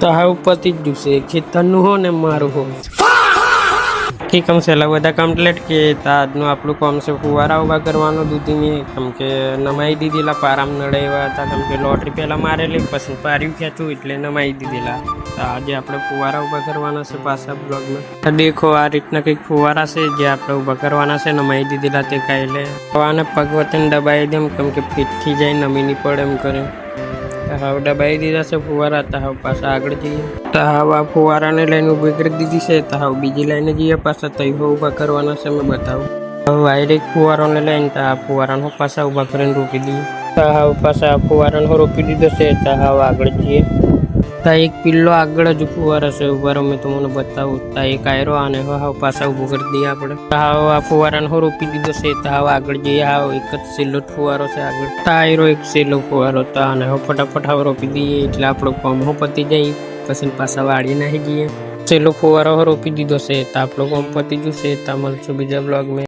તો હવે પતિ જ જશે ખેતરનું હો ને મારું હો કે કમ છે બધા કમ્પ્લીટ કે આજનું આપણું કામ છે ફુવારા ઉભા કરવાનો દૂધીની કેમ કે નમાઈ દીધેલા પારામ નડે એવા હતા કેમ કે લોટરી પહેલાં મારેલી પછી પાર્યું ખેંચું એટલે નમાઈ દીધેલા આજે આપણે ફુવારા ઉભા કરવાના છે પાછા બ્લોગમાં દેખો આ રીતના કંઈક ફુવારા છે જે આપણે ઉભા કરવાના છે નમાઈ દીધેલા તે કાલે આને પગ વતન દબાઈ દેમ કેમ કે ફીટથી જાય નમી નહીં પડે એમ કરે હવે દબાઈ દીધા છે ફુવારા તો હવે પાછા આગળ જઈએ તો હવે આ ફુવારાને લઈને ઊભી કરી દીધી છે તો હવે બીજી લઈને જઈએ પાછા તો ઊભા કરવાના છે મેં બતાવું હવે ડાયરેક્ટ ફુવારાને લઈને તો આ ફુવારાને પાછા ઊભા કરીને રોપી દઈએ તો હવે પાછા ફુવારાને રોપી દીધો છે તો હવે આગળ જઈએ તો એક પિલ્લો આગળ જ ફુવારા છે ઉભા મેં તમને બતાવું તો એક આયરો આને હવે પાછા ઊભું કરી દઈએ આપણે તો હવે આ ફુવારાને રોપી દીધો છે તો હવે આગળ જઈએ હવે એક જ સેલો ફુવારો છે આગળ તો આયરો એક સેલો ફુવારો તો આને હવે ફટાફટ હવે રોપી દઈએ એટલે આપણો કામ પતી જાય પછી પાછા વાળી નાખી જઈએ સેલો ફુવારો રોપી દીધો છે તો આપણો કામ પતી જશે તો મળશું બીજા બ્લોગમાં।